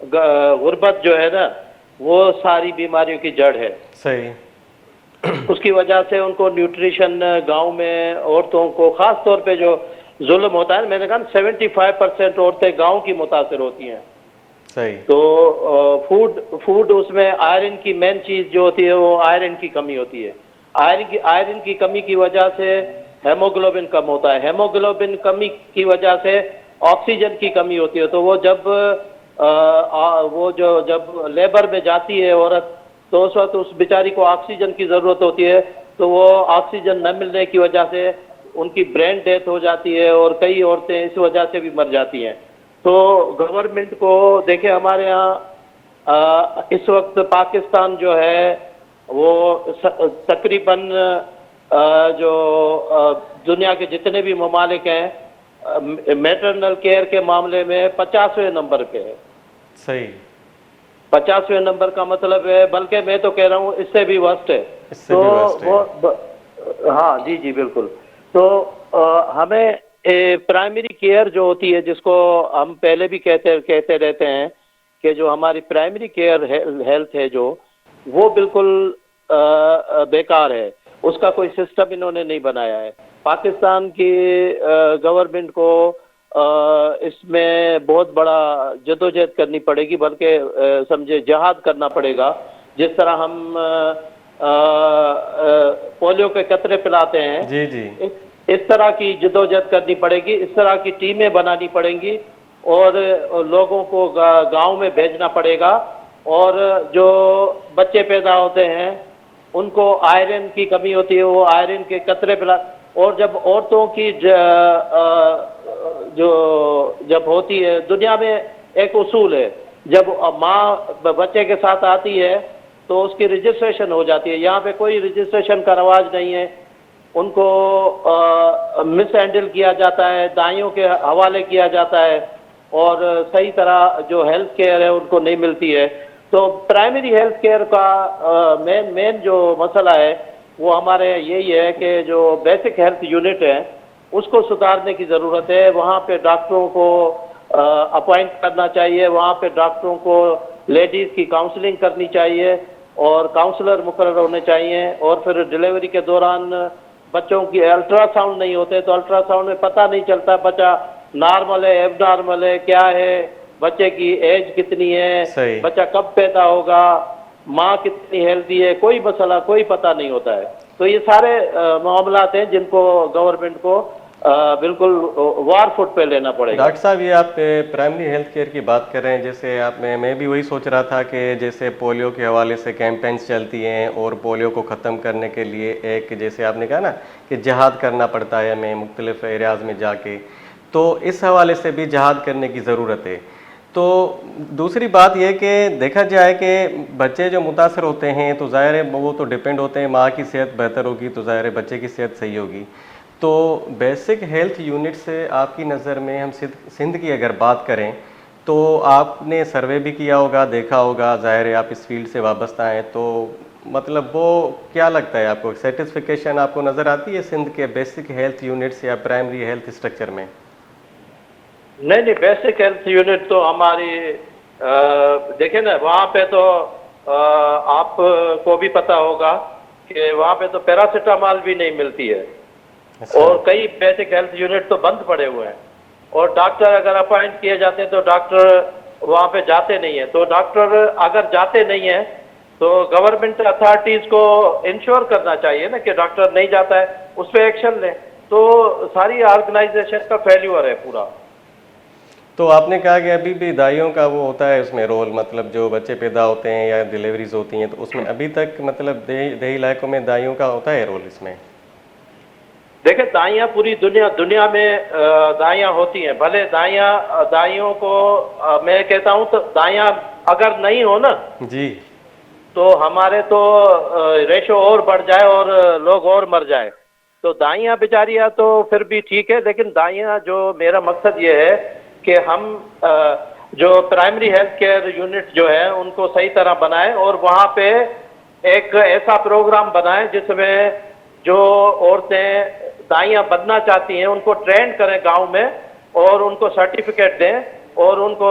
غربت جو ہے نا وہ ساری بیماریوں کی جڑ ہے. صحیح. اس کی وجہ سے ان کو نیوٹریشن گاؤں میں عورتوں کو خاص طور پہ جو ظلم ہوتا ہے، میں نے کہا 75% عورتیں گاؤں کی متاثر ہوتی ہیں. صحیح. تو فوڈ اس میں آئرن کی مین چیز جو ہوتی ہے وہ آئرن کی کمی ہوتی ہے. آئرن کی کمی کی وجہ سے ہیموگلوبن کم ہوتا ہے. ہیموگلوبن کمی کی وجہ سے آکسیجن کی کمی ہوتی ہے. تو وہ جب لیبر میں جاتی ہے عورت تو اس وقت اس بیچاری کو آکسیجن کی ضرورت ہوتی ہے. تو وہ آکسیجن نہ ملنے کی وجہ سے ان کی برین ڈیتھ ہو جاتی ہے اور کئی عورتیں اس وجہ سے بھی مر جاتی ہیں. تو گورنمنٹ کو دیکھیں ہمارے ہاں اس وقت پاکستان جو ہے وہ تقریباً جو دنیا کے جتنے بھی ممالک ہیں میٹرنل کیئر کے معاملے میں 50ویں نمبر پہ ہے. صحیح. 50ویں نمبر کا مطلب ہے، بلکہ میں تو کہہ رہا ہوں اس سے بھی ورسٹ ہے. اس سے بھی worst ہے. ہاں جی جی بالکل. تو ہمیں پرائمری کیئر جو ہوتی ہے جس کو ہم پہلے بھی کہتے رہتے ہیں کہ جو ہماری پرائمری کیئر ہیلتھ ہے جو وہ بالکل بیکار ہے. اس کا کوئی سسٹم انہوں نے نہیں بنایا ہے. پاکستان کی گورنمنٹ کو اس میں بہت بڑا جدوجہد کرنی پڑے گی، بلکہ سمجھے جہاد کرنا پڑے گا. جس طرح ہم پولیو کے قطرے پلاتے ہیں، جی جی اس طرح کی جدوجہد کرنی پڑے گی. اس طرح کی ٹیمیں بنانی پڑیں گی اور لوگوں کو گاؤں میں بھیجنا پڑے گا. اور جو بچے پیدا ہوتے ہیں ان کو آئرن کی کمی ہوتی ہے، وہ آئرن کے قطرے پلا. اور جب عورتوں کی جب ہوتی ہے، دنیا میں ایک اصول ہے، جب ماں بچے کے ساتھ آتی ہے تو اس کی رجسٹریشن ہو جاتی ہے. یہاں پہ کوئی رجسٹریشن کا رواج نہیں ہے. ان کو مس ہینڈل کیا جاتا ہے، دائیوں کے حوالے کیا جاتا ہے اور صحیح طرح جو ہیلتھ کیئر ہے ان کو نہیں ملتی ہے. تو پرائمری ہیلتھ کیئر کا مین جو مسئلہ ہے وہ ہمارے یہی ہے کہ جو بیسک ہیلتھ یونٹ ہے اس کو سدھارنے کی ضرورت ہے. وہاں پہ ڈاکٹروں کو اپوائنٹ کرنا چاہیے، وہاں پہ ڈاکٹروں کو لیڈیز کی کاؤنسلنگ کرنی چاہیے اور کاؤنسلر مقرر ہونے چاہیے. اور پھر ڈلیوری کے دوران بچوں کی الٹرا ساؤنڈ نہیں ہوتے تو الٹرا ساؤنڈ میں پتہ نہیں چلتا بچہ نارمل ہے ایب نارمل ہے کیا ہے، بچے کی ایج کتنی ہے، صحیح. بچہ کب پیدا ہوگا، ماں کتنی ہیلدی ہے، کوئی مسئلہ کوئی پتہ نہیں ہوتا ہے. تو یہ سارے معاملات ہیں جن کو گورنمنٹ کو بالکل وار فٹ پہ لینا پڑے گا. ڈاکٹر صاحب یہ آپ پرائمری ہیلتھ کیئر کی بات کر رہے ہیں، جیسے آپ میں بھی وہی سوچ رہا تھا کہ جیسے پولیو کے حوالے سے کیمپینز چلتی ہیں اور پولیو کو ختم کرنے کے لیے ایک جیسے آپ نے کہا نا کہ جہاد کرنا پڑتا ہے ہمیں مختلف ایریاز میں جا کے، تو اس حوالے سے بھی جہاد کرنے کی ضرورت ہے. تو دوسری بات یہ کہ دیکھا جائے کہ بچے جو متاثر ہوتے ہیں تو ظاہر ہے وہ تو ڈپینڈ ہوتے ہیں، ماں کی صحت بہتر ہوگی تو ظاہر ہے بچے کی صحت صحیح ہوگی. تو بیسک ہیلتھ یونٹ سے آپ کی نظر میں ہم سندھ کی اگر بات کریں تو آپ نے سروے بھی کیا ہوگا، دیکھا ہوگا، ظاہر ہے آپ اس فیلڈ سے وابستہ ہیں، تو مطلب وہ کیا لگتا ہے آپ کو، سیٹسفیکیشن آپ کو نظر آتی ہے سندھ کے بیسک ہیلتھ یونٹس یا پرائمری ہیلتھ اسٹرکچر میں؟ نہیں بیسک ہیلتھ یونٹ تو ہماری دیکھیں نا وہاں پہ تو آپ کو بھی پتہ ہوگا کہ وہاں پہ تو پیراسیٹامال بھی نہیں ملتی ہے اور کئی بیسک ہیلتھ یونٹ تو بند پڑے ہوئے ہیں. اور ڈاکٹر اگر اپوائنٹ کیے جاتے ہیں تو ڈاکٹر وہاں پہ جاتے نہیں ہیں. تو ڈاکٹر اگر جاتے نہیں ہیں تو گورنمنٹ اتھارٹیز کو انشور کرنا چاہیے نا کہ ڈاکٹر نہیں جاتا ہے اس پہ ایکشن لیں. تو ساری آرگنائزیشن کا فیلیور ہے پورا. تو آپ نے کہا کہ ابھی بھی دائیوں کا وہ ہوتا ہے اس میں رول، مطلب جو بچے پیدا ہوتے ہیں یا ڈیلیوریز ہوتی ہیں تو اس میں ابھی تک مطلب دیہی علاقوں میں دائیوں کا ہوتا ہے رول اس میں؟ دیکھیں دائیاں پوری دنیا میں دائیاں ہوتی ہیں، بھلے دائیوں کو میں کہتا ہوں تو دائیاں اگر نہیں ہو نا جی تو ہمارے تو ریشو اور بڑھ جائے اور لوگ اور مر جائے. تو دائیاں بیچاریاں تو پھر بھی ٹھیک ہے، لیکن دائیاں جو میرا مقصد یہ ہے کہ ہم جو پرائمری ہیلتھ کیئر یونٹ جو ہے ان کو صحیح طرح بنائیں اور وہاں پہ ایک ایسا پروگرام بنائیں جس میں جو عورتیں دائیاں بننا چاہتی ہیں ان کو ٹرین کریں گاؤں میں اور ان کو سرٹیفکیٹ دیں اور ان کو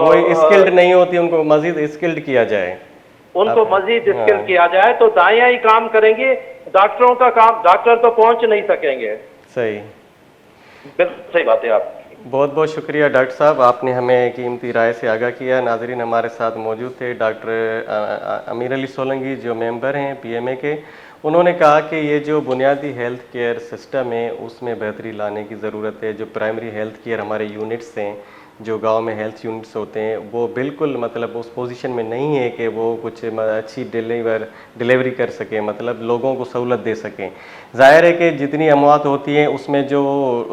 وہ اسکلڈ نہیں ہوتی، ان کو مزید اسکلڈ کیا جائے. ان کو مزید اسکل کیا جائے تو دائیں ہی کام کریں گے. ڈاکٹروں کا کام، ڈاکٹر تو پہنچ نہیں سکیں گے. صحیح. بالکل صحیح بات ہے آپ کی. بہت بہت شکریہ ڈاکٹر صاحب، آپ نے ہمیں قیمتی رائے سے آگاہ کیا. ناظرین، ہمارے ساتھ موجود تھے ڈاکٹر امیر علی سولنگی جو ممبر ہیں پی ایم اے کے. انہوں نے کہا کہ یہ جو بنیادی ہیلتھ کیئر سسٹم ہے اس میں بہتری لانے کی ضرورت ہے. جو پرائمری ہیلتھ کیئر ہمارے یونٹس ہیں، جو گاؤں میں ہیلتھ یونٹس ہوتے ہیں، وہ بالکل مطلب اس پوزیشن میں نہیں ہے کہ وہ کچھ اچھی ڈیلیوری کر سکیں، مطلب لوگوں کو سہولت دے سکیں. ظاہر ہے کہ جتنی اموات ہوتی ہیں اس میں جو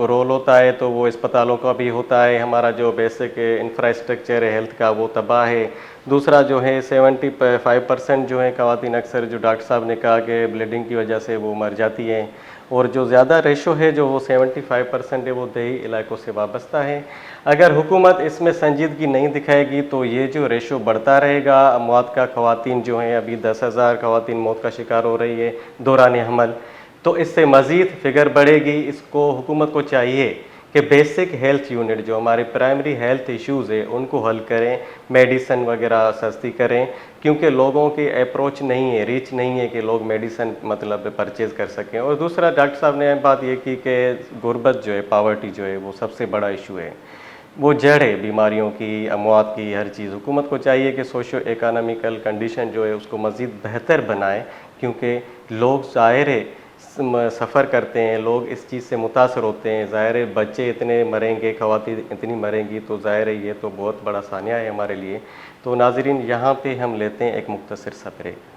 رول ہوتا ہے تو وہ اسپتالوں کا بھی ہوتا ہے. ہمارا جو بیسک انفراسٹرکچر ہے ہیلتھ کا وہ تباہ ہے. دوسرا جو ہے 75% جو ہے خواتین اکثر، جو ڈاکٹر صاحب نے کہا کہ بلیڈنگ کی وجہ سے وہ مر جاتی ہیں، اور جو زیادہ ریشو ہے جو وہ 75% ہے وہ دیہی علاقوں سے وابستہ ہے. اگر حکومت اس میں سنجیدگی نہیں دکھائے گی تو یہ جو ریشو بڑھتا رہے گا. اموات کا خواتین جو ہیں، ابھی 10,000 خواتین موت کا شکار ہو رہی ہے دوران حمل، تو اس سے مزید فگر بڑھے گی. اس کو حکومت کو چاہیے کہ بیسک ہیلتھ یونٹ جو ہمارے پرائمری ہیلتھ ایشوز ہیں ان کو حل کریں، میڈیسن وغیرہ سستی کریں، کیونکہ لوگوں کی اپروچ نہیں ہے، ریچ نہیں ہے کہ لوگ میڈیسن مطلب پرچیز کر سکیں. اور دوسرا ڈاکٹر صاحب نے بات یہ کی کہ غربت جو ہے، پاورٹی جو ہے، وہ سب سے بڑا ایشو ہے. وہ جڑ ہے بیماریوں کی، اموات کی، ہر چیز. حکومت کو چاہیے کہ سوشو اکانومیکل کنڈیشن جو ہے اس کو مزید بہتر بنائے، کیونکہ لوگ ظاہر ہے سفر کرتے ہیں، لوگ اس چیز سے متاثر ہوتے ہیں. ظاہر ہے بچے اتنے مریں گے، خواتین اتنی مریں گی، تو ظاہر ہے یہ تو بہت بڑا سانحہ ہے ہمارے لیے. تو ناظرین، یہاں پہ ہم لیتے ہیں ایک مختصر سا بریک.